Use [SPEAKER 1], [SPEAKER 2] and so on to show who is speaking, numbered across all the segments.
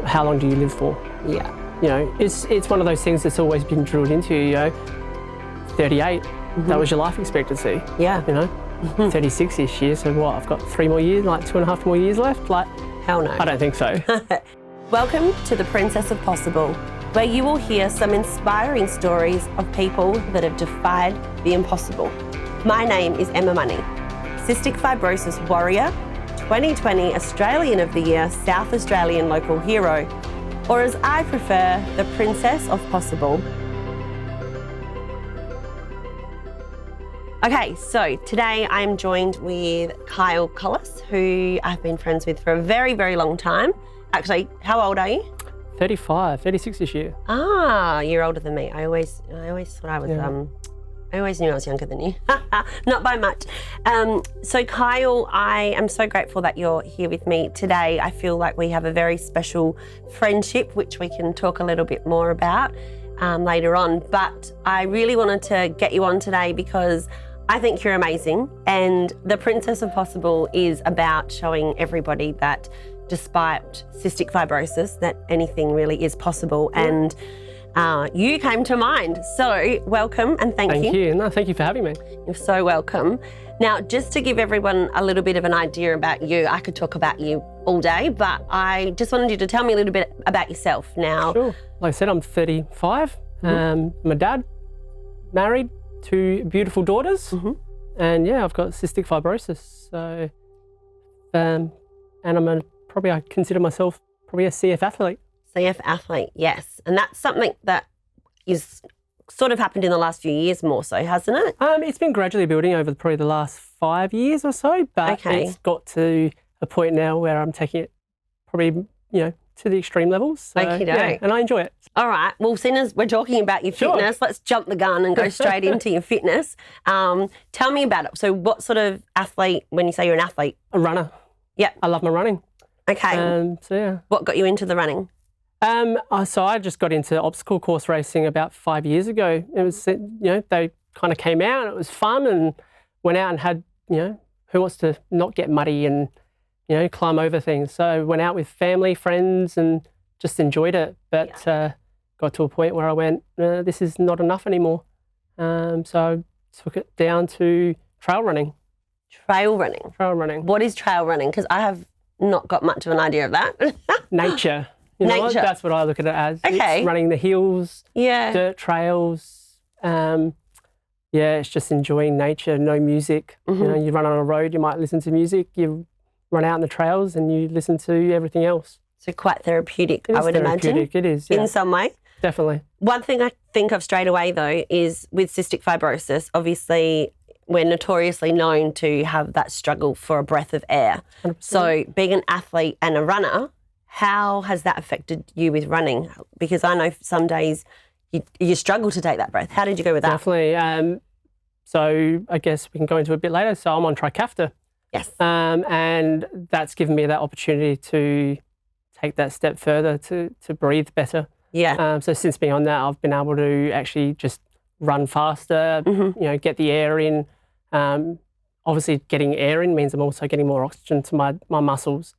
[SPEAKER 1] how long do you live for?
[SPEAKER 2] Yeah.
[SPEAKER 1] You know, it's one of those things that's always been drilled into you, 38, that was your life expectancy.
[SPEAKER 2] Yeah.
[SPEAKER 1] You know, 36 this year, so what, I've got 3 more years, like 2.5 more years left? Like,
[SPEAKER 2] hell no.
[SPEAKER 1] I don't think so.
[SPEAKER 2] Welcome to the Princess of Possible, where you will hear some inspiring stories of people that have defied the impossible. My name is Emma Money, Cystic Fibrosis Warrior, 2020 Australian of the Year South Australian Local Hero, or as I prefer, the Princess of Possible. Okay, so today I'm joined with Collis, who I've been friends with for a very, very long time. Actually, how old are you?
[SPEAKER 1] 36 this year.
[SPEAKER 2] Ah, you're older than me. I always thought I was, I always knew I was younger than you. Not by much. So Kyle, I am so grateful that you're here with me today. I feel like we have a very special friendship, which we can talk a little bit more about later on. But I really wanted to get you on today because I think you're amazing. And the Princess of Possible is about showing everybody that despite cystic fibrosis, that anything really is possible. And you came to mind. So welcome and thank you.
[SPEAKER 1] Thank you. No, thank you for having me.
[SPEAKER 2] You're so welcome. Now, just to give everyone a little bit of an idea about you, I could talk about you all day, but I just wanted you to tell me a little bit about yourself now.
[SPEAKER 1] Sure. Like I said, I'm 35. I'm a dad, married, 2 beautiful daughters. And yeah, I've got cystic fibrosis. So, and I consider myself probably a CF athlete.
[SPEAKER 2] CF athlete, yes. And that's something that is sort of happened in the last few years more so, hasn't it?
[SPEAKER 1] It's been gradually building over probably the last 5 years or so, but it's got to a point now where I'm taking it probably, to the extreme levels. So, yeah, and I enjoy it.
[SPEAKER 2] All right. Well, seeing as we're talking about your fitness, let's jump the gun and go straight into your fitness. Tell me about it. So what sort of athlete, when you say you're an athlete?
[SPEAKER 1] A runner.
[SPEAKER 2] Yeah.
[SPEAKER 1] I love my running.
[SPEAKER 2] Okay.
[SPEAKER 1] So yeah.
[SPEAKER 2] What got you into the running?
[SPEAKER 1] So I just got into obstacle course racing about 5 years ago. It was, they kind of came out and it was fun and went out and had, who wants to not get muddy and, climb over things. So went out with family, friends and just enjoyed it. But got to a point where I went, this is not enough anymore. So I took it down to trail running.
[SPEAKER 2] Trail running? Trail running. What is trail running? Because I have not got much of an idea of that.
[SPEAKER 1] Nature. Nature. That's what I look at it as.
[SPEAKER 2] Okay.
[SPEAKER 1] It's running the hills, dirt trails. It's just enjoying nature, no music. You run on a road, you might listen to music. You run out in the trails and you listen to everything else.
[SPEAKER 2] So quite therapeutic, I would imagine.
[SPEAKER 1] It is, yeah.
[SPEAKER 2] In some way.
[SPEAKER 1] Definitely.
[SPEAKER 2] One thing I think of straight away, though, is with cystic fibrosis, obviously we're notoriously known to have that struggle for a breath of air. 100%. So being an athlete and a runner, how has that affected you with running? Because I know some days you struggle to take that breath. How did you go with that?
[SPEAKER 1] Definitely. So I guess we can go into it a bit later. So I'm on Trikafta.
[SPEAKER 2] Yes.
[SPEAKER 1] And that's given me that opportunity to take that step further to breathe better.
[SPEAKER 2] Yeah.
[SPEAKER 1] So since being on that, I've been able to actually just run faster, get the air in. Obviously getting air in means I'm also getting more oxygen to my muscles,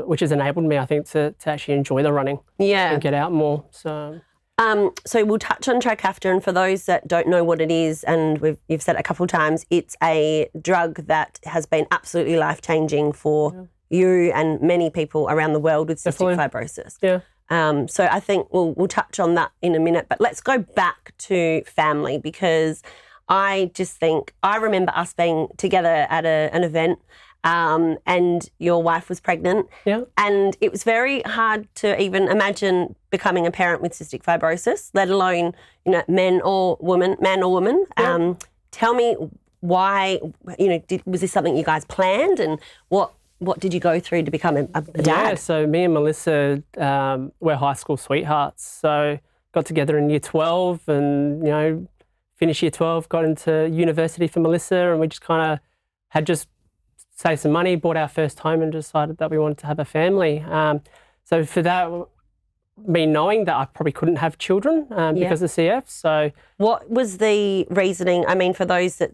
[SPEAKER 1] which has enabled me, I think, to actually enjoy the running and get out more. So
[SPEAKER 2] we'll touch on Trikafta, and for those that don't know what it is, and you've said it a couple of times, it's a drug that has been absolutely life-changing for you and many people around the world with cystic fibrosis.
[SPEAKER 1] Yeah.
[SPEAKER 2] So I think we'll touch on that in a minute, but let's go back to family, because I just think I remember us being together at an event and your wife was pregnant.
[SPEAKER 1] Yeah.
[SPEAKER 2] And it was very hard to even imagine becoming a parent with cystic fibrosis, let alone, man or woman. Yeah. Tell me why, was this something you guys planned, and what did you go through to become a dad?
[SPEAKER 1] Yeah, so me and Melissa, we're high school sweethearts. So got together in year 12 and, finished year 12, got into university for Melissa, and we just kind of had just saved some money, bought our first home and decided that we wanted to have a family. So for that, me knowing that I probably couldn't have children because of CF. So
[SPEAKER 2] what was the reasoning? I mean, for those that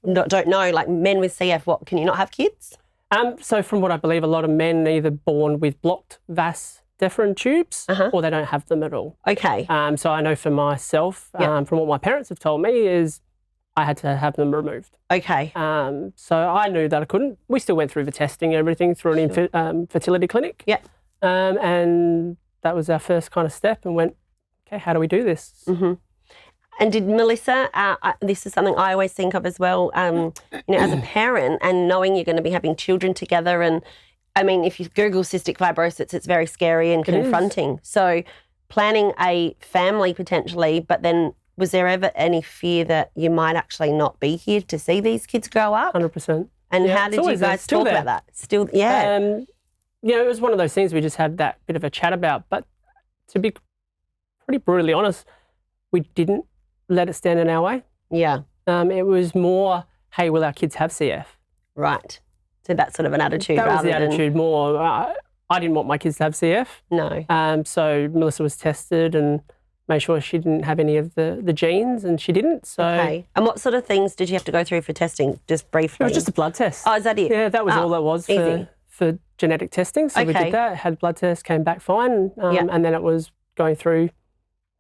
[SPEAKER 2] don't know, like men with CF, can you not have kids?
[SPEAKER 1] So from what I believe, a lot of men are either born with blocked vas deferent tubes or they don't have them at all.
[SPEAKER 2] Okay.
[SPEAKER 1] So I know for myself, from what my parents have told me, is I had to have them removed.
[SPEAKER 2] Okay.
[SPEAKER 1] So I knew that I couldn't. We still went through the testing and everything through an fertility clinic.
[SPEAKER 2] Yeah.
[SPEAKER 1] And that was our first kind of step and went, okay, how do we do this?
[SPEAKER 2] Mm-hmm. And did Melissa, this is something I always think of as well, as a parent and knowing you're going to be having children together. And I mean, if you Google cystic fibrosis, it's very scary and confronting. So planning a family potentially, but then was there ever any fear that you might actually not be here to see these kids grow up?
[SPEAKER 1] 100%.
[SPEAKER 2] And how did you guys talk about that? Still, yeah.
[SPEAKER 1] It was one of those things we just had that bit of a chat about. But to be pretty brutally honest, we didn't let it stand in our way.
[SPEAKER 2] Yeah.
[SPEAKER 1] It was more, hey, will our kids have CF?
[SPEAKER 2] Right. So that's sort of an attitude.
[SPEAKER 1] That was the attitude more. I didn't want my kids to have CF.
[SPEAKER 2] No.
[SPEAKER 1] So Melissa was tested and made sure she didn't have any of the genes, and she didn't. So.
[SPEAKER 2] Okay. And what sort of things did you have to go through for testing, just briefly?
[SPEAKER 1] It was just a blood test.
[SPEAKER 2] Oh, is that it?
[SPEAKER 1] Yeah, that was all that was for genetic testing. So we did that, had blood tests, came back fine, and then it was going through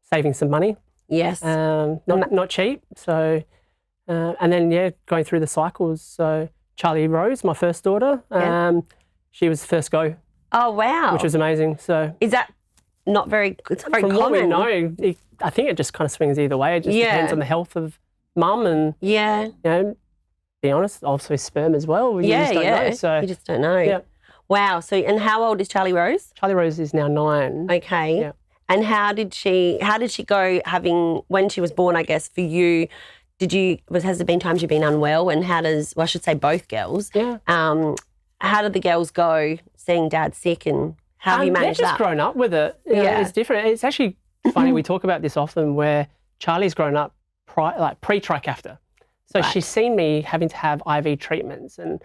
[SPEAKER 1] saving some money.
[SPEAKER 2] Yes.
[SPEAKER 1] Not cheap. So, and then, going through the cycles. So Charlie Rose, my first daughter, she was the first go.
[SPEAKER 2] Oh, wow.
[SPEAKER 1] Which was amazing. So
[SPEAKER 2] is that not very, it's not very
[SPEAKER 1] from
[SPEAKER 2] common.
[SPEAKER 1] From what we know, I think it just kind of swings either way. It just depends on the health of mum and, be honest, also sperm as well. You just don't know. So.
[SPEAKER 2] You just don't know.
[SPEAKER 1] Yeah.
[SPEAKER 2] Wow. So, and how old is Charlie Rose?
[SPEAKER 1] Charlie Rose is now 9.
[SPEAKER 2] Okay.
[SPEAKER 1] Yeah.
[SPEAKER 2] And how did she go when she was born, I guess, for you? Has there been times you've been unwell? And I should say both girls.
[SPEAKER 1] Yeah.
[SPEAKER 2] How did the girls go seeing dad sick, and how have you managed that?
[SPEAKER 1] They've just grown up with it. It's different. It's actually funny, we talk about this often, where Charlie's grown up pre-Trikafta. So she's seen me having to have IV treatments and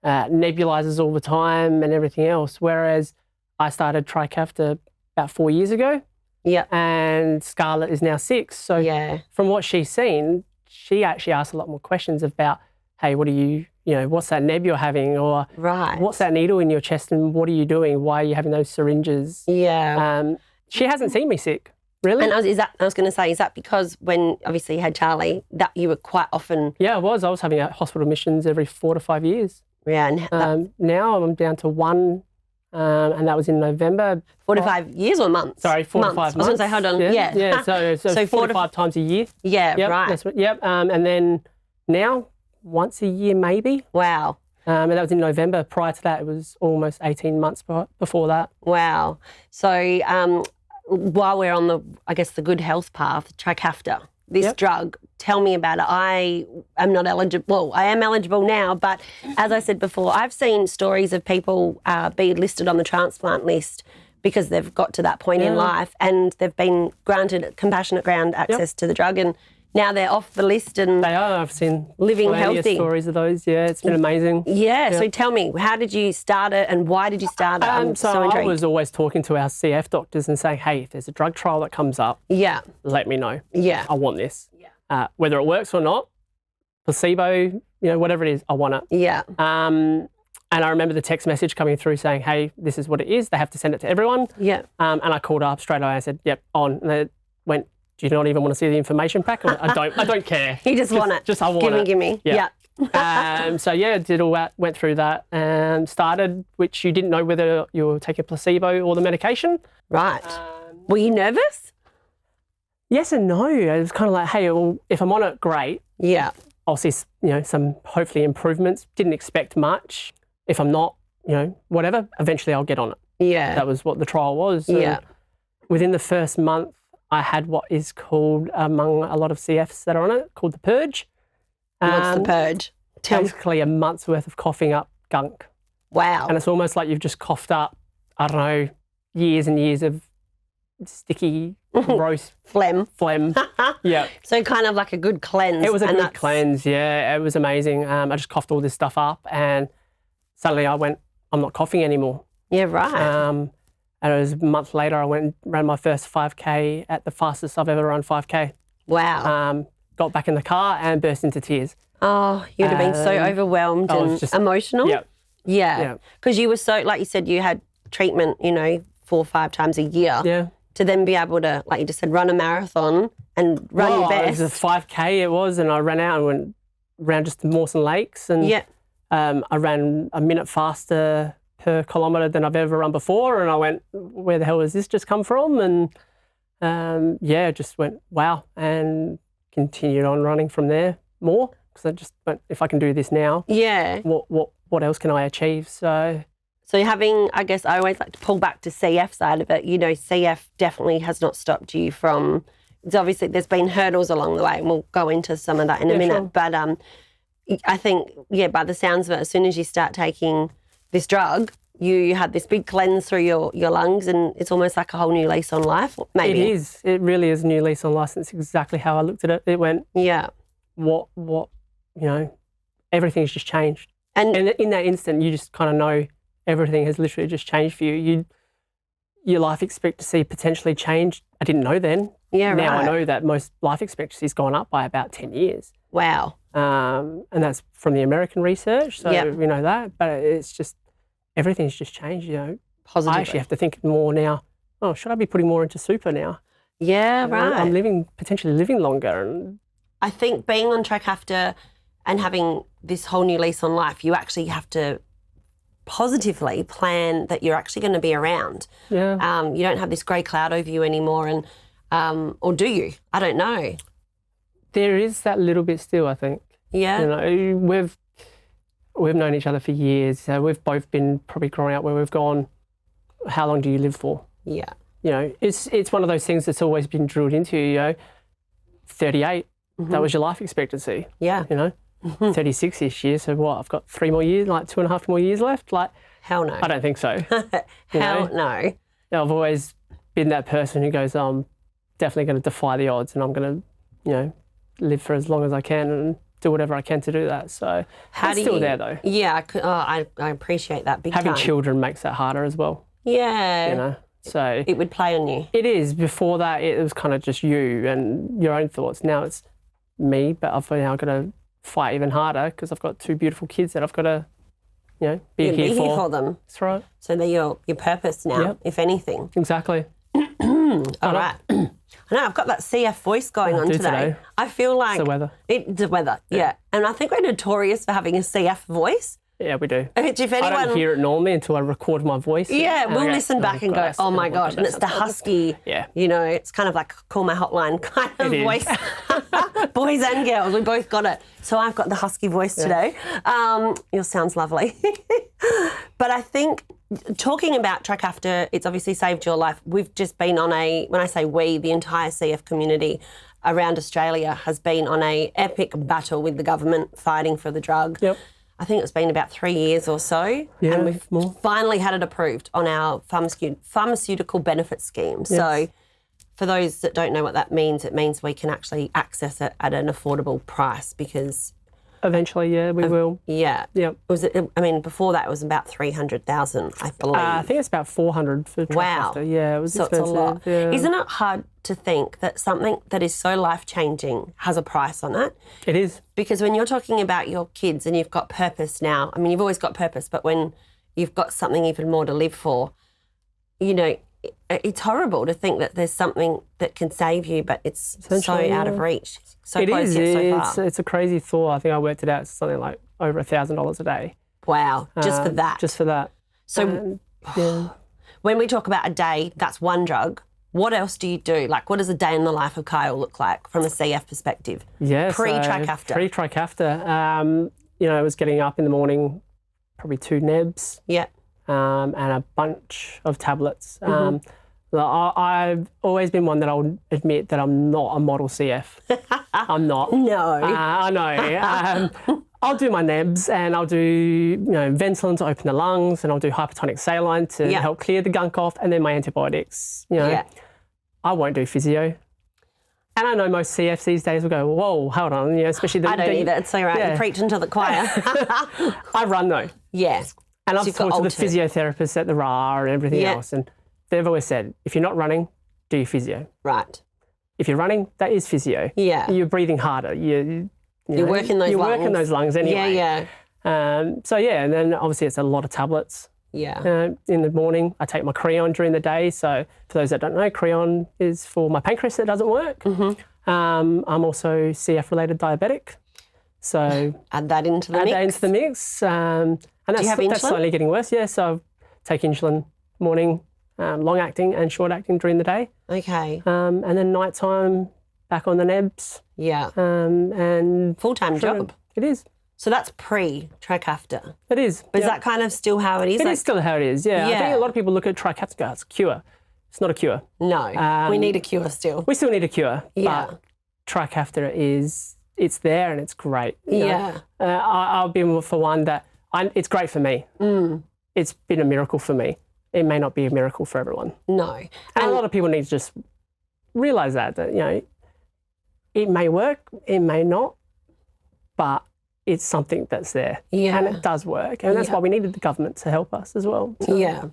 [SPEAKER 1] nebulizers all the time and everything else, whereas I started Trikafta about 4 years ago.
[SPEAKER 2] Yeah.
[SPEAKER 1] And Scarlett is now 6. So from what she's seen, she actually asked a lot more questions about, hey, what are you, what's that neb you're having? Or what's that needle in your chest and what are you doing? Why are you having those syringes?
[SPEAKER 2] Yeah.
[SPEAKER 1] She hasn't seen me sick, really.
[SPEAKER 2] And I was going to say, is that because when obviously you had Charlie, that you were quite often...
[SPEAKER 1] Yeah, I was. I was having hospital admissions every 4 to 5 years.
[SPEAKER 2] Yeah. And
[SPEAKER 1] now I'm down to 1. And that was in November.
[SPEAKER 2] 4 to 5 years or months?
[SPEAKER 1] Sorry, 4 to 5 months.
[SPEAKER 2] I was going to say, hold on.
[SPEAKER 1] Yeah. So 4 to 5 times a year.
[SPEAKER 2] Yeah, right.
[SPEAKER 1] And then now, once a year maybe.
[SPEAKER 2] Wow.
[SPEAKER 1] And that was in November. Prior to that, it was almost 18 months before that.
[SPEAKER 2] Wow. So while we're on the good health path, Trikafta, this drug, tell me about it. I am not eligible. Well, I am eligible now, but as I said before, I've seen stories of people be listed on the transplant list because they've got to that point in life and they've been granted compassionate ground access to the drug, and now they're off the list and
[SPEAKER 1] they are. I've seen
[SPEAKER 2] living healthy
[SPEAKER 1] stories of those. Yeah, it's been amazing.
[SPEAKER 2] Yeah. So tell me, how did you start it and why did you start it? I'm so intrigued.
[SPEAKER 1] I was always talking to our CF doctors and saying, hey, if there's a drug trial that comes up, let me know.
[SPEAKER 2] Yeah.
[SPEAKER 1] I want this. Yeah. Whether it works or not, placebo, whatever it is, I want it.
[SPEAKER 2] Yeah.
[SPEAKER 1] And I remember the text message coming through saying, hey, this is what it is. They have to send it to everyone.
[SPEAKER 2] Yeah.
[SPEAKER 1] And I called up straight away and said, yep, on. And they went, do you not even want to see the information pack? I don't care.
[SPEAKER 2] You just want it.
[SPEAKER 1] Just I want it.
[SPEAKER 2] Gimme. Yeah.
[SPEAKER 1] Did all that, went through that and started, which you didn't know whether you were taking placebo or the medication.
[SPEAKER 2] Right. Were you nervous?
[SPEAKER 1] Yes and no. It was kind of like, hey, well, if I'm on it, great.
[SPEAKER 2] Yeah.
[SPEAKER 1] I'll see, some hopefully improvements. Didn't expect much. If I'm not, whatever, eventually I'll get on it.
[SPEAKER 2] Yeah.
[SPEAKER 1] That was what the trial was.
[SPEAKER 2] Yeah.
[SPEAKER 1] And within the first month, I had what is called, among a lot of CFs that are on it, called the purge.
[SPEAKER 2] What's the purge?
[SPEAKER 1] Basically a month's worth of coughing up gunk.
[SPEAKER 2] Wow.
[SPEAKER 1] And it's almost like you've just coughed up, I don't know, years and years of sticky, gross
[SPEAKER 2] phlegm.
[SPEAKER 1] Yeah.
[SPEAKER 2] So kind of like a good cleanse.
[SPEAKER 1] It was a good cleanse, yeah. It was amazing. I just coughed all this stuff up and suddenly I went, I'm not coughing anymore.
[SPEAKER 2] Yeah, right.
[SPEAKER 1] And it was a month later, I went and ran my first 5K at the fastest I've ever run 5K.
[SPEAKER 2] Wow.
[SPEAKER 1] Got back in the car and burst into tears.
[SPEAKER 2] Oh, you'd have been so overwhelmed and emotional.
[SPEAKER 1] Yeah.
[SPEAKER 2] Yeah. Because you were so, like you said, you had treatment, 4 or 5 times a year.
[SPEAKER 1] Yeah.
[SPEAKER 2] To then be able to, like you just said, run a marathon and run your best.
[SPEAKER 1] It was a 5K it was, and I ran out and went around just the Mawson Lakes, and I ran a minute faster per kilometre than I've ever run before, and I went, where the hell has this just come from? And just went, wow, and continued on running from there more, because I just went, if I can do this now, what else can I achieve?
[SPEAKER 2] So you're having, I guess I always like to pull back to CF side of it. You know, CF definitely has not stopped you from, obviously there's been hurdles along the way, and we'll go into some of that in a minute. Sure. But I think, by the sounds of it, as soon as you start taking this drug, you had this big cleanse through your lungs, and it's almost like a whole new lease on life, maybe.
[SPEAKER 1] It is. It really is a new lease on life. It's exactly how I looked at it. It went, what, everything's just changed. And in that instant, you just kind of know everything has literally just changed for you. Your life expectancy potentially changed. I didn't know then.
[SPEAKER 2] Yeah,
[SPEAKER 1] now
[SPEAKER 2] right.
[SPEAKER 1] I know that most life expectancy's gone up by about 10 years.
[SPEAKER 2] Wow.
[SPEAKER 1] And that's from the American research, so we know that. But it's just, everything's just changed,
[SPEAKER 2] Positively.
[SPEAKER 1] I actually have to think more now, should I be putting more into super now?
[SPEAKER 2] Yeah, right.
[SPEAKER 1] I'm potentially living longer. And
[SPEAKER 2] I think being on track after and having this whole new lease on life, you actually have to positively plan that you're actually going to be around.
[SPEAKER 1] Yeah.
[SPEAKER 2] You don't have this grey cloud over you anymore, and or do you? I don't know.
[SPEAKER 1] There is that little bit still, I think.
[SPEAKER 2] Yeah.
[SPEAKER 1] We've known each other for years. So we've both been probably growing up where we've gone, how long do you live for?
[SPEAKER 2] Yeah.
[SPEAKER 1] It's one of those things that's always been drilled into you, 38, that was your life expectancy.
[SPEAKER 2] Yeah.
[SPEAKER 1] 36 this year, so what, I've got 3 more years, like 2.5 more years left? Like,
[SPEAKER 2] hell no.
[SPEAKER 1] I don't think so.
[SPEAKER 2] Hell no.
[SPEAKER 1] I've always been that person who goes, I'm definitely going to defy the odds, and I'm going to, live for as long as I can and do whatever I can to do that. So it's still there though.
[SPEAKER 2] Yeah, I appreciate that big
[SPEAKER 1] Having
[SPEAKER 2] time.
[SPEAKER 1] children makes that harder as well.
[SPEAKER 2] Yeah.
[SPEAKER 1] So
[SPEAKER 2] it would play on you.
[SPEAKER 1] It is. Before that, it was kind of just you and your own thoughts. Now it's me, but I've now got to fight even harder because I've got 2 beautiful kids that I've got to, be here for
[SPEAKER 2] them.
[SPEAKER 1] That's right.
[SPEAKER 2] So they're your purpose now, if anything.
[SPEAKER 1] Exactly.
[SPEAKER 2] All right. I know, I've got that CF voice going on today. I feel like...
[SPEAKER 1] It's the weather.
[SPEAKER 2] The weather, yeah. And I think we're notorious for having a CF voice.
[SPEAKER 1] Yeah, we do.
[SPEAKER 2] Which if anyone...
[SPEAKER 1] I don't hear it normally until I record my voice.
[SPEAKER 2] Yeah, we'll listen back and go, oh my gosh. And it's the husky, it's kind of like call my hotline kind of voice. Boys and girls, we both got it. So I've got the husky voice today. Yours sounds lovely. But I think... Talking about Track After, it's obviously saved your life. We've just been on when I say we, the entire CF community around Australia has been on a epic battle with the government fighting for the drug.
[SPEAKER 1] Yep.
[SPEAKER 2] I think it's been about 3 years or so.
[SPEAKER 1] Yeah,
[SPEAKER 2] and we've finally had it approved on our pharmaceutical benefit scheme.
[SPEAKER 1] Yes. So
[SPEAKER 2] for those that don't know what that means, it means we can actually access it at an affordable price because...
[SPEAKER 1] Eventually, we will.
[SPEAKER 2] Yeah.
[SPEAKER 1] Yeah.
[SPEAKER 2] Before that it was about 300,000, I believe.
[SPEAKER 1] I think it's about 400 for Track After. Yeah, it was expensive.
[SPEAKER 2] It's a lot.
[SPEAKER 1] Yeah.
[SPEAKER 2] Isn't it hard to think that something that is so life-changing has a price on it?
[SPEAKER 1] It is.
[SPEAKER 2] Because when you're talking about your kids and you've got purpose now, you've always got purpose, but when you've got something even more to live for, it's horrible to think that there's something that can save you, but it's so out of reach. So close yet so far.
[SPEAKER 1] It's a crazy thought. I think I worked it out. It's something like over $1,000 a day.
[SPEAKER 2] Wow, just for that.
[SPEAKER 1] Just for that.
[SPEAKER 2] So when we talk about a day, that's one drug. What else do you do? Like, what does a day in the life of Kyle look like from a CF perspective?
[SPEAKER 1] Yeah,
[SPEAKER 2] Pre-Track After.
[SPEAKER 1] Pre-Track After. I was getting up in the morning, probably 2 nebs.
[SPEAKER 2] Yeah.
[SPEAKER 1] And a bunch of tablets. I've always been one that I'll admit that I'm not a model CF. I'm not.
[SPEAKER 2] No.
[SPEAKER 1] I know. I'll do my nebs and I'll do Ventolin to open the lungs, and I'll do hypertonic saline to help clear the gunk off, and then my antibiotics. I won't do physio. And I know most CFs these days will go, whoa, hold on, especially
[SPEAKER 2] I don't either. It's all right. You're preaching to the choir.
[SPEAKER 1] I run though.
[SPEAKER 2] Yeah.
[SPEAKER 1] And I've talked to the physiotherapists at the RA and everything else, and they've always said, if you're not running, do your physio.
[SPEAKER 2] Right.
[SPEAKER 1] If you're running, that is physio.
[SPEAKER 2] Yeah.
[SPEAKER 1] You're breathing harder. You're
[SPEAKER 2] working those lungs.
[SPEAKER 1] You're working those lungs anyway.
[SPEAKER 2] Yeah.
[SPEAKER 1] And then obviously it's a lot of tablets.
[SPEAKER 2] Yeah.
[SPEAKER 1] In the morning, I take my Creon during the day. So for those that don't know, Creon is for my pancreas that doesn't work.
[SPEAKER 2] Mm-hmm.
[SPEAKER 1] I'm also CF-related diabetic. So
[SPEAKER 2] add that into the mix.
[SPEAKER 1] And that's slowly getting worse. Yeah, so I take insulin morning, long-acting and short-acting during the day.
[SPEAKER 2] Okay.
[SPEAKER 1] And then nighttime, back on the nebs.
[SPEAKER 2] Yeah.
[SPEAKER 1] And
[SPEAKER 2] full-time job.
[SPEAKER 1] It is.
[SPEAKER 2] So that's pre-Trikafta.
[SPEAKER 1] It is.
[SPEAKER 2] But is that kind of still how it is?
[SPEAKER 1] It is still how it is, yeah. I think a lot of people look at Trikafta and go, it's a cure. It's not a cure.
[SPEAKER 2] No, we need a cure still.
[SPEAKER 1] We still need a cure.
[SPEAKER 2] Yeah.
[SPEAKER 1] But Trikafta it's there and it's great.
[SPEAKER 2] Yeah.
[SPEAKER 1] I'll be for one that it's great for me. It's been a miracle for me. It may not be a miracle for everyone.
[SPEAKER 2] No.
[SPEAKER 1] And a lot of people need to just realise that, it may work, it may not, but it's something that's there.
[SPEAKER 2] Yeah.
[SPEAKER 1] And it does work. And that's why we needed the government to help us as well. So.
[SPEAKER 2] Yeah.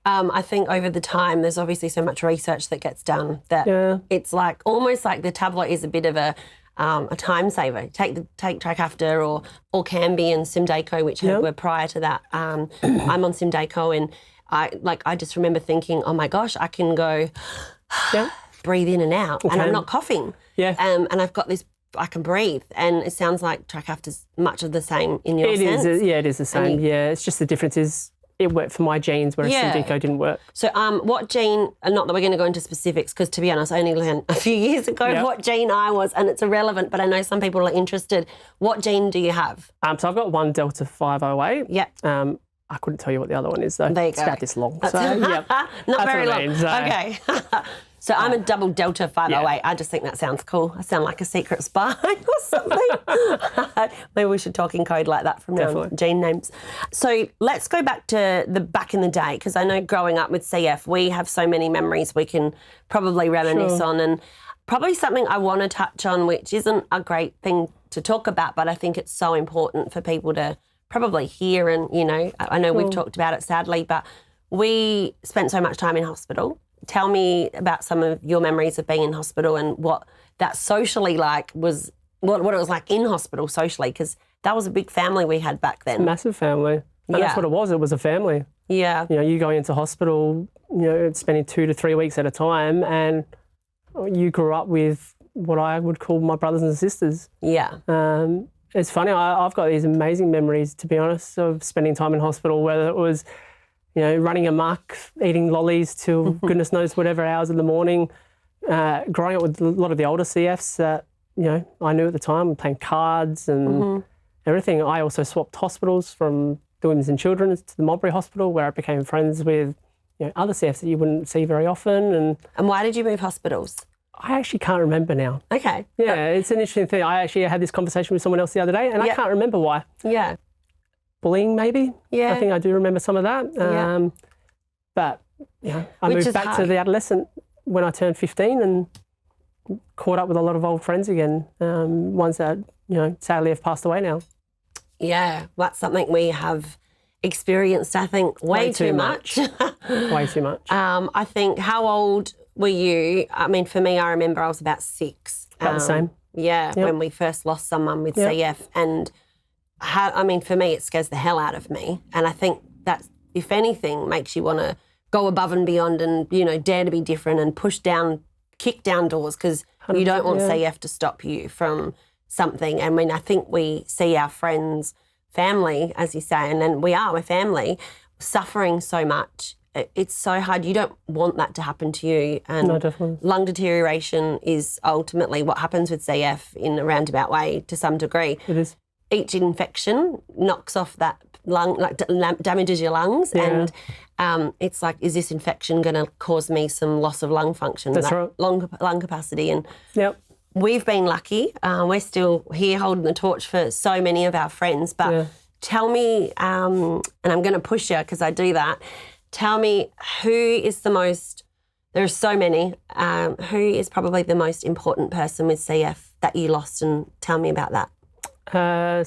[SPEAKER 2] I think over the time, there's obviously so much research that gets done that it's like almost like the tablet is a bit of a time saver. Take Trikafta or Cambie and Symdeko, which were prior to that. I'm on Symdeko, and I just remember thinking, oh my gosh, I can go breathe in and out, and I'm not coughing.
[SPEAKER 1] Yeah.
[SPEAKER 2] And I've got this. I can breathe, and it sounds like Trikafta's much of the same in your sense.
[SPEAKER 1] It is the same. It's just the difference is it worked for my genes, whereas Symdeko didn't work. So
[SPEAKER 2] what gene, not that we're going to go into specifics, because to be honest, I only learned a few years ago what gene I was, and it's irrelevant, but I know some people are interested. What gene do you have?
[SPEAKER 1] So I've got one Delta 508.
[SPEAKER 2] Yeah.
[SPEAKER 1] I couldn't tell you what the other one is, though.
[SPEAKER 2] There you
[SPEAKER 1] it's
[SPEAKER 2] go.
[SPEAKER 1] about this long. So,
[SPEAKER 2] not very long.
[SPEAKER 1] Means,
[SPEAKER 2] okay. So I'm a double Delta 508. I just think that sounds cool. I sound like a secret spy or something. Maybe we should talk in code like that from now on, gene names. So let's go back to the back in the day, because I know growing up with CF, we have so many memories we can probably reminisce on, and probably something I want to touch on, which isn't a great thing to talk about, but I think it's so important for people to probably hear. And, I know we've talked about it sadly, but we spent so much time in hospital. Tell me about some of your memories of being in hospital and what that socially was, what it was like in hospital socially, because that was a big family we had back then.
[SPEAKER 1] Massive family. And that's what it was. It was a family.
[SPEAKER 2] Yeah.
[SPEAKER 1] You go into hospital, spending 2 to 3 weeks at a time, and you grew up with what I would call my brothers and sisters.
[SPEAKER 2] Yeah.
[SPEAKER 1] It's funny, I've got these amazing memories, to be honest, of spending time in hospital, whether it was, running amok, eating lollies till goodness knows whatever hours in the morning, growing up with a lot of the older CFs that, I knew at the time, playing cards and everything. I also swapped hospitals from the Women's and Children's to the Modbury Hospital, where I became friends with, other CFs that you wouldn't see very often.
[SPEAKER 2] And why did you move hospitals?
[SPEAKER 1] I actually can't remember now.
[SPEAKER 2] Okay.
[SPEAKER 1] Yeah, it's an interesting thing. I actually had this conversation with someone else the other day, and I can't remember why.
[SPEAKER 2] Yeah.
[SPEAKER 1] Bullying, maybe.
[SPEAKER 2] Yeah.
[SPEAKER 1] I think I do remember some of that. But, I moved back to the adolescent when I turned 15 and caught up with a lot of old friends again, ones that, sadly have passed away now.
[SPEAKER 2] Yeah, that's something we have experienced, I think, way too much.
[SPEAKER 1] Way too much.
[SPEAKER 2] I think, how old were you? I mean, for me, I remember I was about 6.
[SPEAKER 1] About the same.
[SPEAKER 2] Yeah, when we first lost someone with CF. And for me, it scares the hell out of me. And I think that, if anything, makes you want to go above and beyond and, dare to be different and kick down doors, because you don't want CF to stop you from something. And I think we see our friends, family, as you say, and then we're family, suffering so much. It's so hard. You don't want that to happen to you. And
[SPEAKER 1] no, definitely.
[SPEAKER 2] Lung deterioration is ultimately what happens with CF in a roundabout way to some degree.
[SPEAKER 1] It is.
[SPEAKER 2] Each infection knocks off that lung, damages your lungs.
[SPEAKER 1] Yeah.
[SPEAKER 2] And it's like, is this infection going to cause me some loss of lung function?
[SPEAKER 1] That's right.
[SPEAKER 2] Lung capacity. And
[SPEAKER 1] we've
[SPEAKER 2] been lucky. We're still here holding the torch for so many of our friends. But tell me, and I'm going to push you because I do that, tell me who is the most, there are so many, who is probably the most important person with CF that you lost, and tell me about that.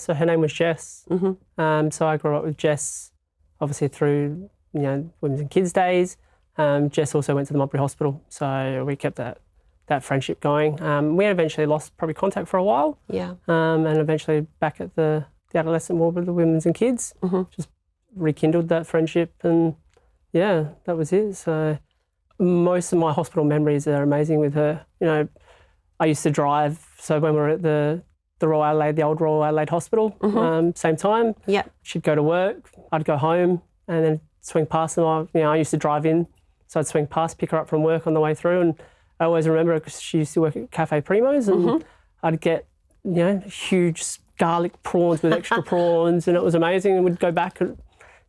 [SPEAKER 1] So her name was Jess. So I grew up with Jess, obviously through, Women's and Kids Days. Jess also went to the Modbury Hospital, so we kept that friendship going. We eventually lost probably contact for a while.
[SPEAKER 2] Yeah.
[SPEAKER 1] And eventually back at the adolescent ward with the Women's and Kids, just rekindled that friendship, and yeah, that was it. So most of my hospital memories are amazing with her. You know, I used to drive, so when we were at the Royal Adelaide, the old Royal Adelaide Hospital, same time.
[SPEAKER 2] Yeah.
[SPEAKER 1] She'd go to work, I'd go home, and then swing past them. I used to drive in, so I'd swing past, pick her up from work on the way through, and I always remember because she used to work at Cafe Primo's, and I'd get, huge garlic prawns with extra prawns, and it was amazing. And we'd go back at,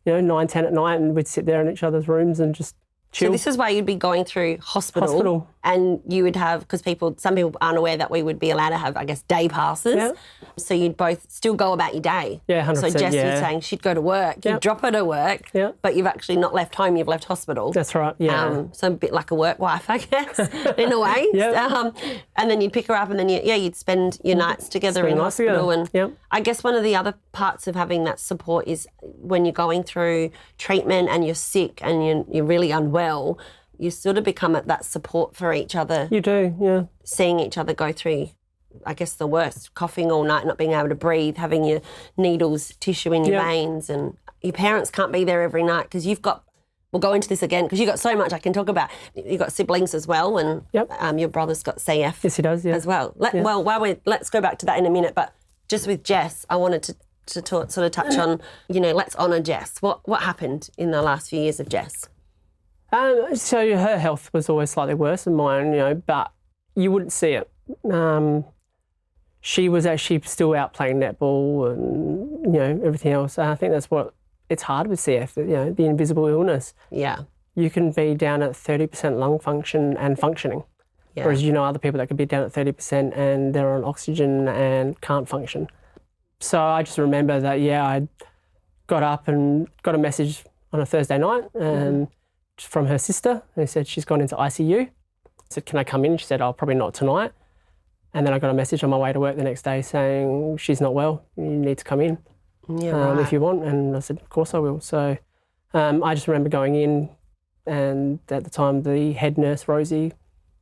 [SPEAKER 1] 9, 10 at night, and we'd sit there in each other's rooms and just chill.
[SPEAKER 2] So this is why you'd be going through hospital. And you would have, because some people aren't aware that we would be allowed to have, I guess, day passes.
[SPEAKER 1] Yeah.
[SPEAKER 2] So you'd both still go about your day.
[SPEAKER 1] Yeah, 100%.
[SPEAKER 2] So Jess, you're saying she'd go to work, you'd drop her to work, but you've actually not left home, you've left hospital.
[SPEAKER 1] That's right, yeah.
[SPEAKER 2] So a bit like a work wife, I guess, in a way. And then you'd pick her up, and then you'd spend your nights together in hospital. And I guess one of the other parts of having that support is when you're going through treatment and you're sick and you're really unwell, you sort of become that support for each other.
[SPEAKER 1] You do, yeah.
[SPEAKER 2] Seeing each other go through, I guess, the worst, coughing all night, not being able to breathe, having your needles, tissue in your veins, and your parents can't be there every night because we'll go into this again because you've got so much I can talk about. You've got siblings as well, and your brother's got CF.
[SPEAKER 1] Yes, he does, as
[SPEAKER 2] well. Well, let's go back to that in a minute, but just with Jess, I wanted to sort of touch on, let's honour Jess. What happened in the last few years of Jess?
[SPEAKER 1] So her health was always slightly worse than mine, but you wouldn't see it. She was actually still out playing netball and, everything else. I think that's it's hard with CF, the invisible illness.
[SPEAKER 2] Yeah.
[SPEAKER 1] You can be down at 30% lung function and functioning. Yeah. Whereas other people that could be down at 30% and they're on oxygen and can't function. So I just remember that, I got up and got a message on a Thursday night from her sister who said she's gone into ICU. I said, can I come in? She said, probably not tonight. And then I got a message on my way to work the next day saying, she's not well, you need to come in if you want. And I said, of course I will. So I just remember going in, and at the time the head nurse, Rosie,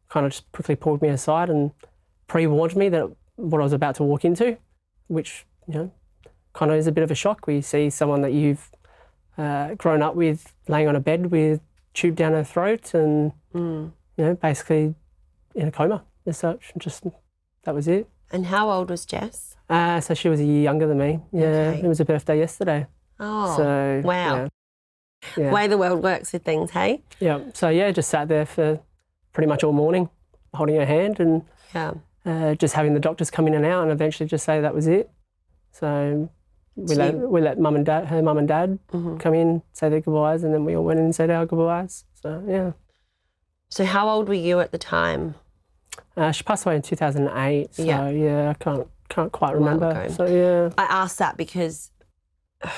[SPEAKER 1] kind of just quickly pulled me aside and pre-warned me that what I was about to walk into, which, kind of is a bit of a shock. We see someone that you've grown up with laying on a bed with tube down her throat and, basically in a coma as such. Just, that was it.
[SPEAKER 2] And how old was Jess?
[SPEAKER 1] So she was a year younger than me. Yeah, okay. It was her birthday yesterday.
[SPEAKER 2] Oh,
[SPEAKER 1] so,
[SPEAKER 2] wow. Yeah. Way the world works with things, hey?
[SPEAKER 1] Yeah. So, just sat there for pretty much all morning, holding her hand and just having the doctors come in and out and eventually just say that was it. So we let her mum and dad come in, say their goodbyes, and then we all went in and said our goodbyes. So, yeah.
[SPEAKER 2] So how old were you at the time?
[SPEAKER 1] She passed away in 2008, so I can't quite remember. So,
[SPEAKER 2] I asked that because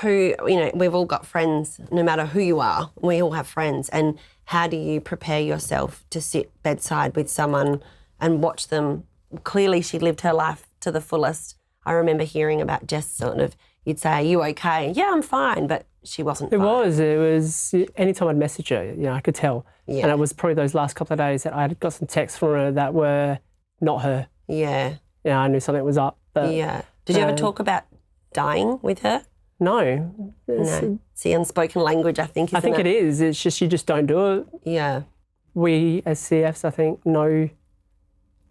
[SPEAKER 2] we've all got friends, no matter who you are, we all have friends. And how do you prepare yourself to sit bedside with someone and watch them? Clearly she lived her life to the fullest. I remember hearing about Jess sort of, you'd say, are you okay? Yeah, I'm fine, but she wasn't fine.
[SPEAKER 1] It was, anytime I'd message her, I could tell. Yeah. And it was probably those last couple of days that I got some texts from her that were not her.
[SPEAKER 2] Yeah.
[SPEAKER 1] Yeah, I knew something was up. But,
[SPEAKER 2] Did you ever talk about dying with her?
[SPEAKER 1] No.
[SPEAKER 2] It's the unspoken language, I think, isn't it?
[SPEAKER 1] It is. It's just you just don't do it.
[SPEAKER 2] Yeah.
[SPEAKER 1] We as CFs, I think, know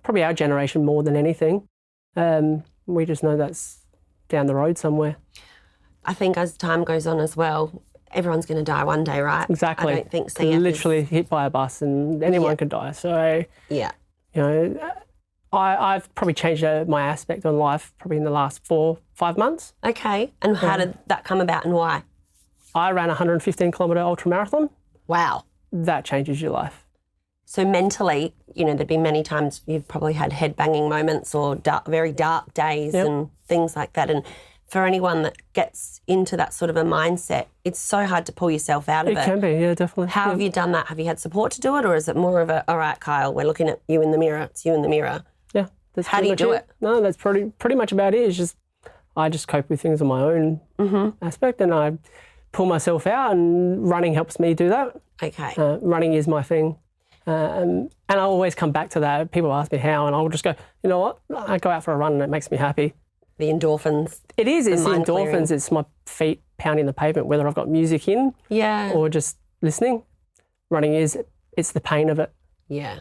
[SPEAKER 1] probably our generation more than anything. We just know that's down the road somewhere.
[SPEAKER 2] I think as time goes on as well, everyone's going to die one day, right?
[SPEAKER 1] Exactly.
[SPEAKER 2] I don't think CF
[SPEAKER 1] literally hit by a bus and anyone could die. So, I've probably changed my aspect on life probably in the last 4-5 months.
[SPEAKER 2] Okay. And how did that come about and why?
[SPEAKER 1] I ran a 115-kilometre ultramarathon.
[SPEAKER 2] Wow.
[SPEAKER 1] That changes your life.
[SPEAKER 2] So mentally, there'd be many times you've probably had head-banging moments or very dark days and things like that. And for anyone that gets into that sort of a mindset, it's so hard to pull yourself out of it.
[SPEAKER 1] It can be, yeah, definitely.
[SPEAKER 2] How have you done that? Have you had support to do it, or is it more of a, all right, Kyle, we're looking at you in the mirror, it's you in the mirror?
[SPEAKER 1] Yeah.
[SPEAKER 2] How do you do it?
[SPEAKER 1] No, that's pretty much about it. It's just I just cope with things on my own aspect, and I pull myself out, and running helps me do that.
[SPEAKER 2] Okay.
[SPEAKER 1] Running is my thing. And I always come back to that. People ask me how, and I'll just go, you know what? I go out for a run and it makes me happy.
[SPEAKER 2] The endorphins.
[SPEAKER 1] It is. It's the endorphins.
[SPEAKER 2] Clearing.
[SPEAKER 1] It's my feet pounding the pavement, whether I've got music in or just listening. Running it's the pain of it.
[SPEAKER 2] Yeah.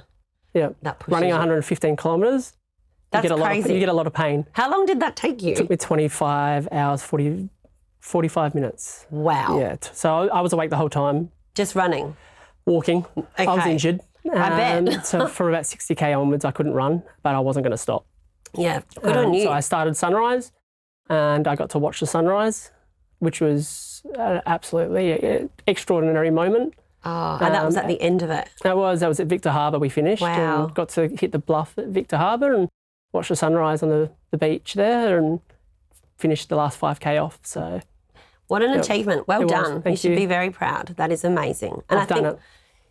[SPEAKER 1] Yeah.
[SPEAKER 2] That pushes
[SPEAKER 1] running
[SPEAKER 2] you.
[SPEAKER 1] 115 kilometres,
[SPEAKER 2] That's crazy.
[SPEAKER 1] You get a lot of pain.
[SPEAKER 2] How long did that take you?
[SPEAKER 1] It took me 25 hours, 45 minutes.
[SPEAKER 2] Wow.
[SPEAKER 1] Yeah. So I was awake the whole time.
[SPEAKER 2] Just running?
[SPEAKER 1] Walking.
[SPEAKER 2] Okay.
[SPEAKER 1] I was injured.
[SPEAKER 2] I bet.
[SPEAKER 1] So from about 60k onwards, I couldn't run, but I wasn't going to stop.
[SPEAKER 2] Yeah. Good on you.
[SPEAKER 1] So I started sunrise and I got to watch the sunrise, which was an absolutely extraordinary moment.
[SPEAKER 2] Oh, and that was at the end of it?
[SPEAKER 1] That was at Victor Harbour we finished.
[SPEAKER 2] Wow.
[SPEAKER 1] And got to hit the bluff at Victor Harbour and watch the sunrise on the beach there and finished the last 5k off. So
[SPEAKER 2] what an achievement. Well done. You should be very proud. That is amazing. And
[SPEAKER 1] I've done it.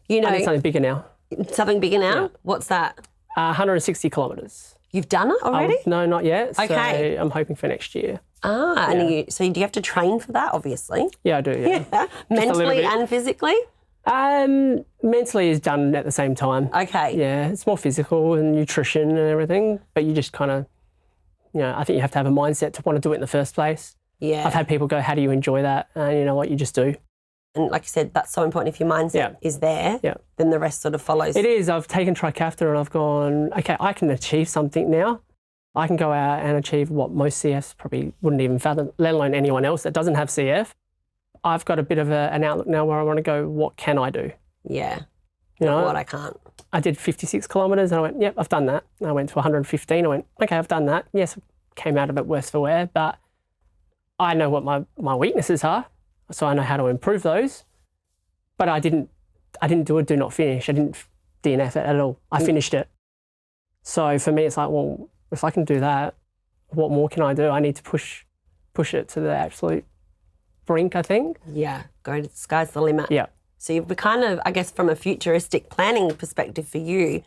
[SPEAKER 2] You know,
[SPEAKER 1] I need something bigger now.
[SPEAKER 2] Something bigger now?
[SPEAKER 1] Yeah.
[SPEAKER 2] What's that?
[SPEAKER 1] 160 kilometres.
[SPEAKER 2] You've done it already?
[SPEAKER 1] No, not yet.
[SPEAKER 2] Okay.
[SPEAKER 1] So I'm hoping for next year.
[SPEAKER 2] Ah, and so do you have to train for that, obviously?
[SPEAKER 1] Yeah, I do, yeah.
[SPEAKER 2] Mentally and physically?
[SPEAKER 1] Mentally is done at the same time.
[SPEAKER 2] Okay.
[SPEAKER 1] Yeah, it's more physical and nutrition and everything, but you just kind of, I think you have to have a mindset to want to do it in the first place.
[SPEAKER 2] Yeah.
[SPEAKER 1] I've had people go, how do you enjoy that? And you know what, you just do.
[SPEAKER 2] And like I said, that's so important. If your mindset is there, then the rest sort of follows.
[SPEAKER 1] It is. I've taken Trikafta and I've gone, okay, I can achieve something now. I can go out and achieve what most CFs probably wouldn't even fathom, let alone anyone else that doesn't have CF. I've got a bit of an outlook now where I want to go, what can I do?
[SPEAKER 2] Yeah.
[SPEAKER 1] What
[SPEAKER 2] I can't.
[SPEAKER 1] I did 56 kilometres and I went, yep, I've done that. And I went to 115. I went, okay, I've done that. Yes, came out of it worse for wear, but I know what my weaknesses are, so I know how to improve those. But I didn't do a do not finish. I didn't DNF it at all. I finished it. So for me, it's like, well, if I can do that, what more can I do? I need to push it to the absolute brink, I think.
[SPEAKER 2] Yeah, sky's the limit.
[SPEAKER 1] Yeah.
[SPEAKER 2] So you've kind of, I guess, from a futuristic planning perspective for you,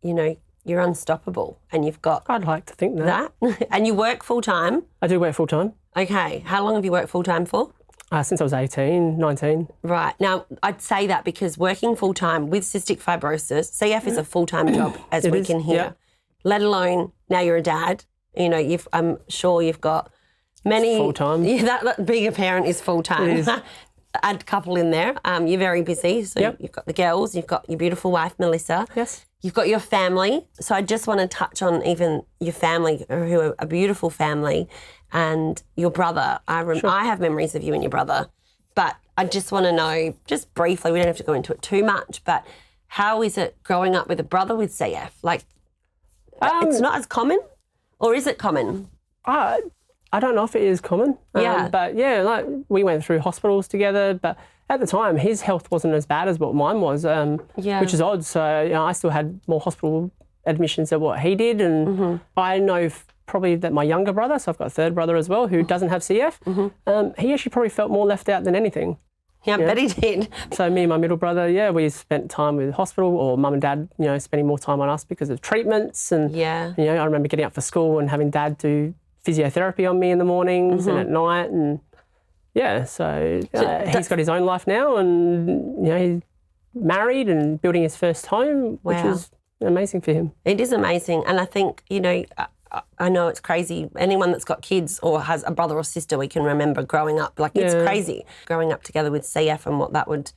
[SPEAKER 2] you're unstoppable and you've got
[SPEAKER 1] I'd like to think that.
[SPEAKER 2] And you work full time?
[SPEAKER 1] I do work full time.
[SPEAKER 2] Okay. How long have you worked full time for?
[SPEAKER 1] Since I was 18, 19.
[SPEAKER 2] Right. Now, I'd say that because working full time with cystic fibrosis, CF is a full-time job, as we can hear, let alone now you're a dad. I'm sure you've got many.
[SPEAKER 1] Full-time.
[SPEAKER 2] Yeah, that being a parent is full-time.
[SPEAKER 1] It is.
[SPEAKER 2] Add a couple in there. You're very busy. So you've got the girls, you've got your beautiful wife, Melissa.
[SPEAKER 1] Yes.
[SPEAKER 2] You've got your family. So I just want to touch on even your family, who are a beautiful family, and your brother. I have memories of you and your brother, but I just want to know, just briefly, we don't have to go into it too much, but how is it growing up with a brother with CF? Like, it's not as common, or is it common?
[SPEAKER 1] I don't know if it is common. But like we went through hospitals together, but at the time his health wasn't as bad as what mine was, which is odd. So I still had more hospital admissions than what he did, and I know probably that my younger brother, so I've got a third brother as well, who doesn't have CF, he actually probably felt more left out than anything.
[SPEAKER 2] Yeah, I bet he did.
[SPEAKER 1] So me and my middle brother, we spent time with hospital, or mum and dad, spending more time on us because of treatments, and I remember getting up for school and having dad do physiotherapy on me in the mornings and at night, and so he's got his own life now, and he's married and building his first home, which is amazing for him.
[SPEAKER 2] It is amazing, and I think I know it's crazy. Anyone that's got kids or has a brother or sister, we can remember growing up. Like, it's crazy growing up together with CF and what that would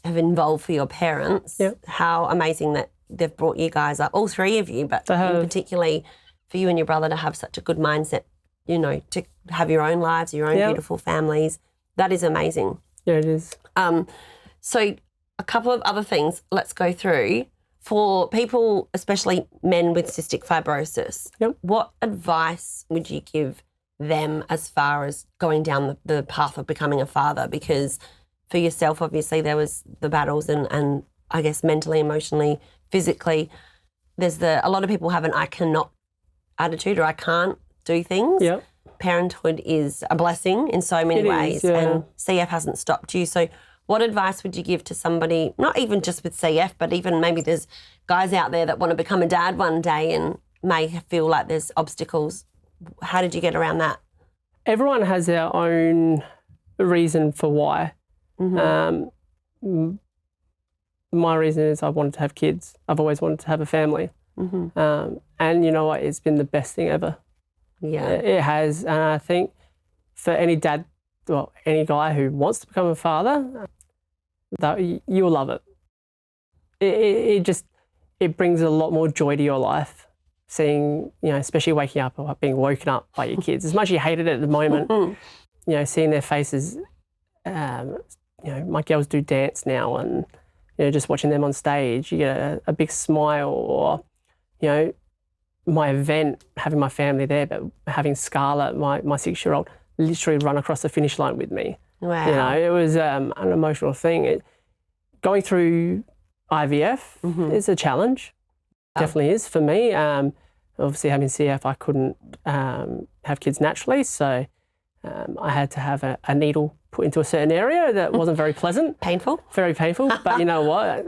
[SPEAKER 2] have involved for your parents. Yep. How amazing that they've brought you guys up, all three of you, but particularly for you and your brother to have such a good mindset, to have your own lives, your own beautiful families. That is amazing.
[SPEAKER 1] Yeah, it is.
[SPEAKER 2] So a couple of other things let's go through. For people, especially men with cystic fibrosis, what advice would you give them as far as going down the path of becoming a father? Because for yourself, obviously, there was the battles and I guess mentally, emotionally, physically, there's a lot of people have an I cannot attitude, or I can't do things. Yep. Parenthood is a blessing in so many ways, and CF hasn't stopped you. So what advice would you give to somebody, not even just with CF, but even maybe there's guys out there that want to become a dad one day and may feel like there's obstacles? How did you get around that?
[SPEAKER 1] Everyone has their own reason for why. My reason is I wanted to have kids. I've always wanted to have a family. And you know what? It's been the best thing ever. Yeah. It has. And I think for any dad well, any guy who wants to become a father, that you'll love it. It brings a lot more joy to your life, seeing, especially waking up or being woken up by your kids. As much as you hate it at the moment, seeing their faces. My girls do dance now, and just watching them on stage, you get a big smile. Or my event, having my family there, but having Scarlett, my 6-year-old, literally run across the finish line with me.
[SPEAKER 2] Wow.
[SPEAKER 1] It was an emotional thing. Going through IVF is a challenge. Definitely is for me. Obviously, having CF, I couldn't have kids naturally, so I had to have a needle put into a certain area that wasn't very pleasant.
[SPEAKER 2] Painful?
[SPEAKER 1] Very painful. But you know what?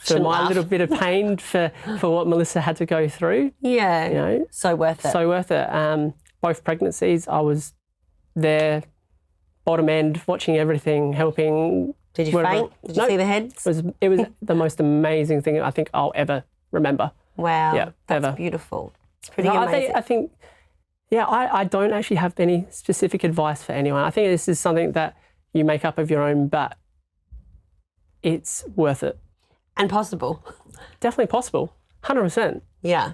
[SPEAKER 1] For my little bit of pain for what Melissa had to go through.
[SPEAKER 2] Yeah. So worth it.
[SPEAKER 1] So worth it. Both pregnancies, I was there, bottom end, watching everything, helping.
[SPEAKER 2] Did you faint? Did you see the heads?
[SPEAKER 1] It was the most amazing thing I think I'll ever remember.
[SPEAKER 2] Wow.
[SPEAKER 1] Yeah,
[SPEAKER 2] that's
[SPEAKER 1] ever.
[SPEAKER 2] Beautiful. It's pretty amazing.
[SPEAKER 1] I think I don't actually have any specific advice for anyone. I think this is something that you make up of your own, but it's worth it.
[SPEAKER 2] And possible.
[SPEAKER 1] Definitely possible. 100%.
[SPEAKER 2] Yeah.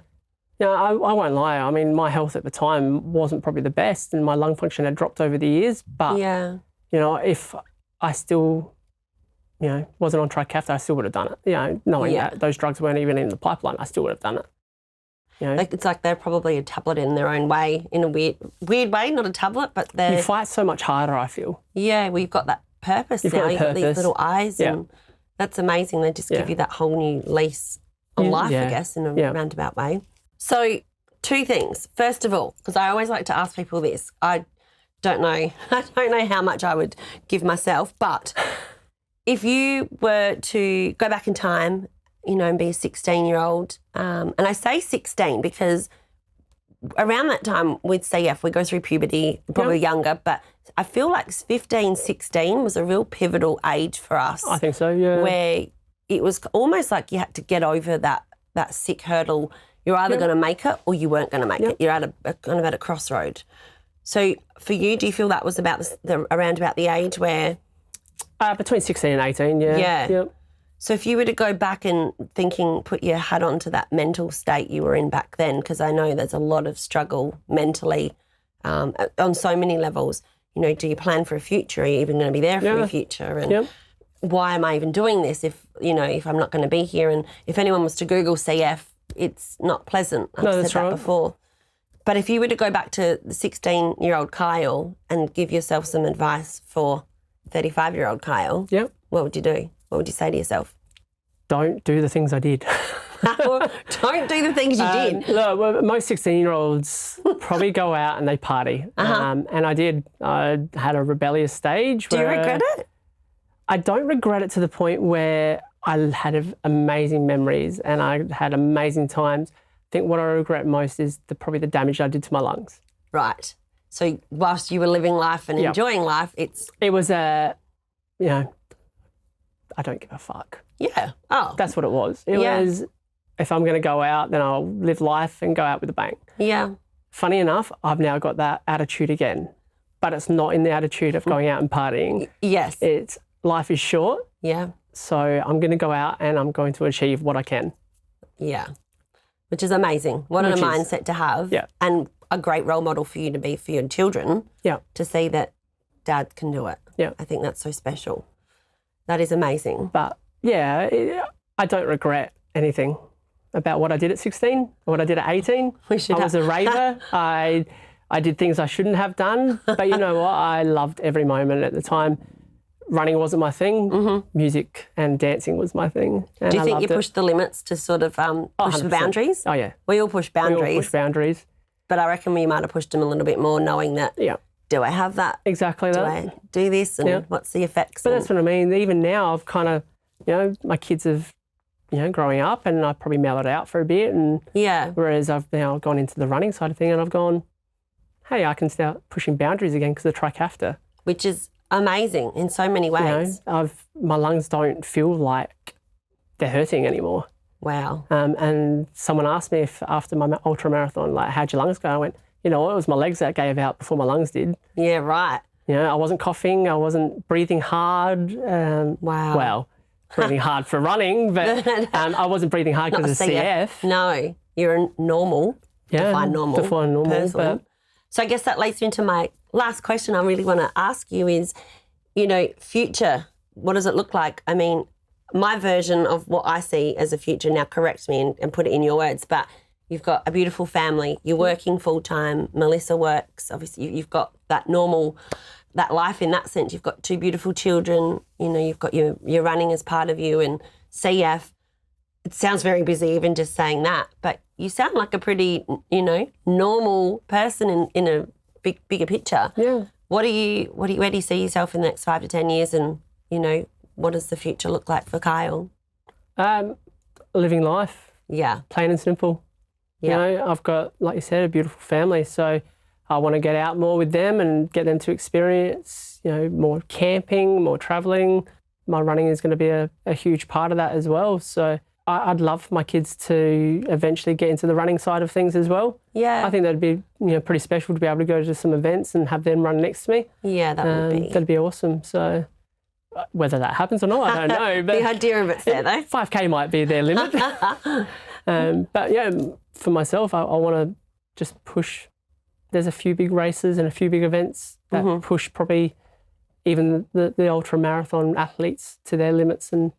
[SPEAKER 1] I won't lie. I mean, my health at the time wasn't probably the best, and my lung function had dropped over the years. But, if I still, wasn't on Trikafta, I still would have done it. Knowing that those drugs weren't even in the pipeline, I still would have done it.
[SPEAKER 2] It's like they're probably a tablet in their own way, in a weird way, not a tablet, but they're...
[SPEAKER 1] You fight so much harder, I feel.
[SPEAKER 2] Yeah, well, you've got that purpose now. You've got these little eyes, and that's amazing. They just give you that whole new lease on life, I guess, in a roundabout way. So 2 things. First of all, because I always like to ask people this, I don't know how much I would give myself, but if you were to go back in time, and be a 16-year-old, and I say 16 because around that time with CF, we go through puberty, probably younger, but I feel like 15, 16 was a real pivotal age for us.
[SPEAKER 1] I think so, yeah.
[SPEAKER 2] Where it was almost like you had to get over that sick hurdle. You're either going to make it or you weren't going to make it. You're at a crossroad. So for you, do you feel that was about around about the age where?
[SPEAKER 1] Between 16 and 18, yeah.
[SPEAKER 2] Yeah.
[SPEAKER 1] Yep.
[SPEAKER 2] So if you were to go back and put your hat onto that mental state you were in back then, because I know there's a lot of struggle mentally on so many levels. Do you plan for a future? Are you even going to be there for your future? And why am I even doing this if I'm not going to be here? And if anyone was to Google CF, it's not pleasant. I've said that before. But if you were to go back to the 16-year-old Kyle and give yourself some advice for 35-year-old Kyle, what would you do? What would you say to yourself?
[SPEAKER 1] Don't do the things I did.
[SPEAKER 2] Don't do the things you did.
[SPEAKER 1] Look, most 16-year-olds probably go out and they party. And I did. I had a rebellious stage.
[SPEAKER 2] Do you regret it?
[SPEAKER 1] I don't regret it to the point where I had amazing memories and I had amazing times. I think what I regret most is probably the damage I did to my lungs.
[SPEAKER 2] Right. So whilst you were living life and enjoying life,
[SPEAKER 1] it was I don't give a fuck.
[SPEAKER 2] Yeah. Oh.
[SPEAKER 1] That's what it was. It was, if I'm going to go out, then I'll live life and go out with a bang.
[SPEAKER 2] Yeah.
[SPEAKER 1] Funny enough, I've now got that attitude again, but it's not in the attitude of going out and partying.
[SPEAKER 2] Yes.
[SPEAKER 1] It's life is short.
[SPEAKER 2] Yeah.
[SPEAKER 1] So I'm going to go out and I'm going to achieve what I can.
[SPEAKER 2] Yeah. Which is amazing. What a mindset to have.
[SPEAKER 1] Yeah.
[SPEAKER 2] And a great role model for you to be for your children.
[SPEAKER 1] Yeah.
[SPEAKER 2] To see that dad can do it.
[SPEAKER 1] Yeah.
[SPEAKER 2] I think that's so special. That is amazing.
[SPEAKER 1] But I don't regret anything about what I did at 16 or what I did at 18. I was a raver. I did things I shouldn't have done. But you know what? I loved every moment at the time. Running wasn't my thing. Music and dancing was my thing. And
[SPEAKER 2] do you think you pushed the limits to sort of push
[SPEAKER 1] 100%.
[SPEAKER 2] the boundaries?
[SPEAKER 1] Oh, yeah.
[SPEAKER 2] We all push boundaries.
[SPEAKER 1] We all push boundaries.
[SPEAKER 2] But I reckon we might have pushed them a little bit more knowing that, do I have that?
[SPEAKER 1] Exactly
[SPEAKER 2] do
[SPEAKER 1] that.
[SPEAKER 2] I do this? And what's the effects?
[SPEAKER 1] But that's what I mean. Even now I've kind of, my kids have, growing up and I've probably mellowed out for a bit. And whereas I've now gone into the running side of thing and I've gone, hey, I can start pushing boundaries again because of Trikafta.
[SPEAKER 2] Which is amazing in so many ways.
[SPEAKER 1] My lungs don't feel like they're hurting anymore.
[SPEAKER 2] Wow.
[SPEAKER 1] And someone asked me if after my ultra marathon, like, how'd your lungs go? I went, it was my legs that gave out before my lungs did.
[SPEAKER 2] Yeah, right.
[SPEAKER 1] You know, I wasn't coughing, I wasn't breathing hard.
[SPEAKER 2] Wow.
[SPEAKER 1] Well, breathing hard for running, but I wasn't breathing hard because of CF.
[SPEAKER 2] No, you're a normal, define normal person.
[SPEAKER 1] But
[SPEAKER 2] so I guess that leads me into my last question I really want to ask you is, you know, future, what does it look like? I mean, my version of what I see as a future, now correct me and put it in your words, but you've got a beautiful family, you're working full-time, Melissa works, obviously you've got that normal, that life in that sense. You've got 2 beautiful children, you know, you've got your running as part of you and CF. It sounds very busy even just saying that, but you sound like a pretty, you know, normal person in a bigger picture.
[SPEAKER 1] yeah.
[SPEAKER 2] Where do you see yourself in the next 5 to 10 years and, you know, what does the future look like for Kyle?
[SPEAKER 1] Living life,
[SPEAKER 2] Yeah.
[SPEAKER 1] plain and simple.
[SPEAKER 2] Yeah.
[SPEAKER 1] You know, I've got, like you said, a beautiful family, so I want to get out more with them and get them to experience, you know, more camping, more travelling. My running is going to be a huge part of that as well. So I'd love my kids to eventually get into the running side of things as well.
[SPEAKER 2] Yeah.
[SPEAKER 1] I think that'd be, you know, pretty special to be able to go to some events and have them run next to me.
[SPEAKER 2] Yeah, that would be.
[SPEAKER 1] That'd be awesome. So whether that happens or not, I don't know. But
[SPEAKER 2] the idea of it's there though.
[SPEAKER 1] 5K might be their limit. But yeah, for myself, I want to just push. There's a few big races and a few big events that push probably even the ultra marathon athletes to their limits, and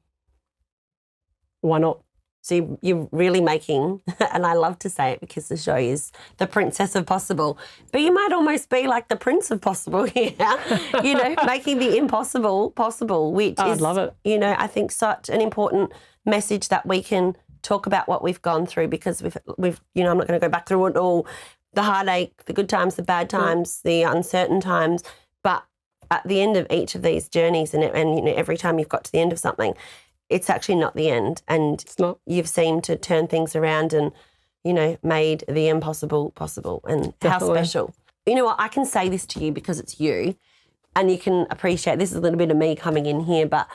[SPEAKER 1] why not?
[SPEAKER 2] So you're really making, and I love to say it because the show is the princess of possible, but you might almost be like the prince of possible here, you know, making the impossible possible, which
[SPEAKER 1] I'd
[SPEAKER 2] is,
[SPEAKER 1] love it.
[SPEAKER 2] You know, I think such an important message that we can talk about what we've gone through because we've you know, I'm not going to go back through it all, the heartache, the good times, the bad times, the uncertain times, but at the end of each of these journeys and you know, every time you've got to the end of something, it's actually not the end, and
[SPEAKER 1] It's not.
[SPEAKER 2] you've seemed to turn things around and, you know, made the impossible possible, and
[SPEAKER 1] Definitely.
[SPEAKER 2] how special. You know what, I can say this to you because it's you, and you can appreciate, this is a little bit of me coming in here, but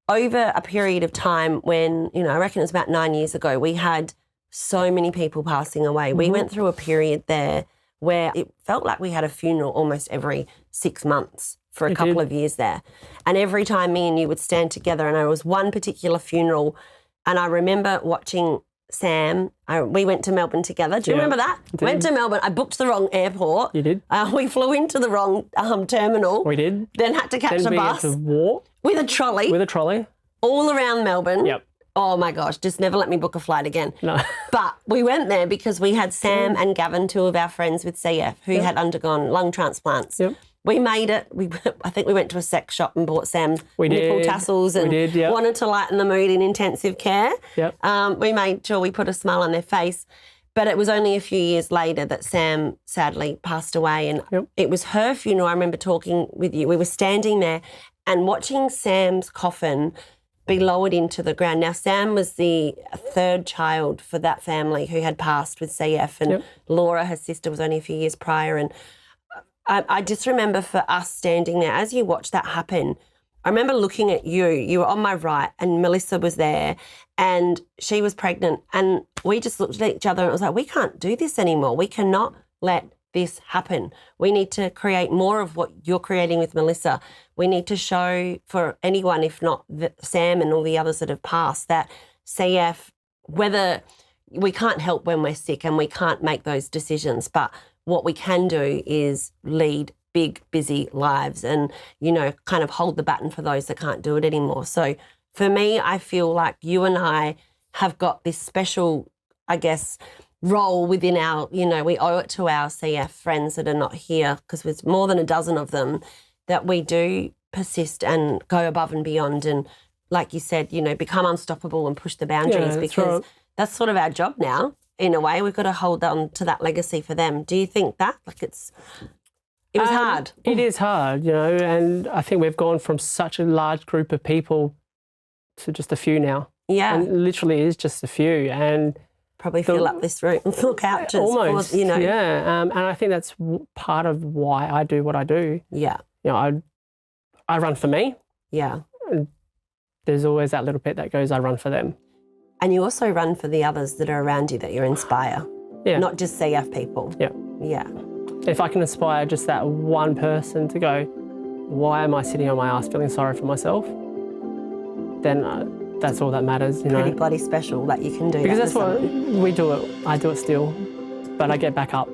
[SPEAKER 2] over a period of time when, you know, I reckon it was about 9 years ago, we had so many people passing away. We went through a period there where it felt like we had a funeral almost every 6 months for a couple of years there. And every time me and you would stand together, and there was one particular funeral, and I remember watching Sam, we went to Melbourne together. Do you remember that? Went to Melbourne. I booked the wrong airport.
[SPEAKER 1] You did?
[SPEAKER 2] We flew into the wrong terminal.
[SPEAKER 1] We did.
[SPEAKER 2] Then had to catch
[SPEAKER 1] Then
[SPEAKER 2] a
[SPEAKER 1] we
[SPEAKER 2] bus
[SPEAKER 1] had to walk
[SPEAKER 2] with a trolley
[SPEAKER 1] with a trolley.
[SPEAKER 2] all around Melbourne.
[SPEAKER 1] Yep.
[SPEAKER 2] Oh my gosh, just never let me book a flight again.
[SPEAKER 1] No.
[SPEAKER 2] But we went there because we had Sam and Gavin, 2 of our friends with CF, who had undergone lung transplants.
[SPEAKER 1] Yep.
[SPEAKER 2] We made it. I think we went to a sex shop and bought Sam nipple tassels and wanted to lighten the mood in intensive care.
[SPEAKER 1] Yep.
[SPEAKER 2] We made sure we put a smile on their face. But it was only a few years later that Sam sadly passed away, and it was her funeral. I remember talking with you. We were standing there and watching Sam's coffin be lowered into the ground. Now, Sam was the 3rd child for that family who had passed with CF, and Laura, her sister, was only a few years prior. And I just remember for us standing there, as you watched that happen, I remember looking at you. You were on my right and Melissa was there and she was pregnant, and we just looked at each other and it was like, we can't do this anymore. We cannot let this happen. We need to create more of what you're creating with Melissa. We need to show for anyone, if not Sam and all the others that have passed, that CF, whether we can't help when we're sick and we can't make those decisions, but what we can do is lead big, busy lives and, you know, kind of hold the baton for those that can't do it anymore. So for me, I feel like you and I have got this special, I guess, role within our, you know, we owe it to our CF friends that are not here, because there's more than a dozen of them, that we do persist and go above and beyond and, like you said, you know, become unstoppable and push the boundaries, because that's sort of our job now. In a way, we've got to hold on to that legacy for them. Do you think that? Like it was hard.
[SPEAKER 1] It is hard, you know, and I think we've gone from such a large group of people to just a few now.
[SPEAKER 2] Yeah.
[SPEAKER 1] And it literally is just a few. And
[SPEAKER 2] probably fill up this room, fill couches.
[SPEAKER 1] Almost,
[SPEAKER 2] you know.
[SPEAKER 1] Yeah. And I think that's part of why I do what I do.
[SPEAKER 2] Yeah.
[SPEAKER 1] You know, I run for me.
[SPEAKER 2] Yeah.
[SPEAKER 1] And there's always that little bit that goes, I run for them.
[SPEAKER 2] And you also run for the others that are around you that you inspire.
[SPEAKER 1] Yeah.
[SPEAKER 2] Not just CF people.
[SPEAKER 1] Yeah.
[SPEAKER 2] Yeah.
[SPEAKER 1] If I can inspire just that one person to go, why am I sitting on my ass feeling sorry for myself? Then that's all that matters, you know.
[SPEAKER 2] Pretty bloody special that you can do
[SPEAKER 1] Because
[SPEAKER 2] that
[SPEAKER 1] that's
[SPEAKER 2] for
[SPEAKER 1] what
[SPEAKER 2] someone.
[SPEAKER 1] we do it. I do it still, but I get back up.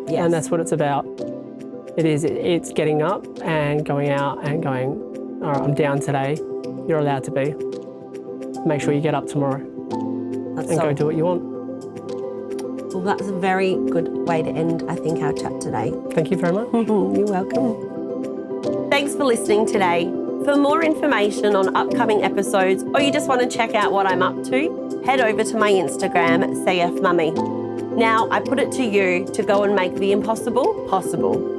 [SPEAKER 2] Yes.
[SPEAKER 1] And that's what it's about. It's getting up and going out and going, all right, I'm down today. You're allowed to be. Make sure you get up tomorrow and go do what you want.
[SPEAKER 2] Well, that's a very good way to end, I think, our chat today.
[SPEAKER 1] Thank you very much.
[SPEAKER 2] You're welcome. Thanks for listening today. For more information on upcoming episodes, or you just want to check out what I'm up to, head over to my Instagram, CFMummy. Now, I put it to you to go and make the impossible possible.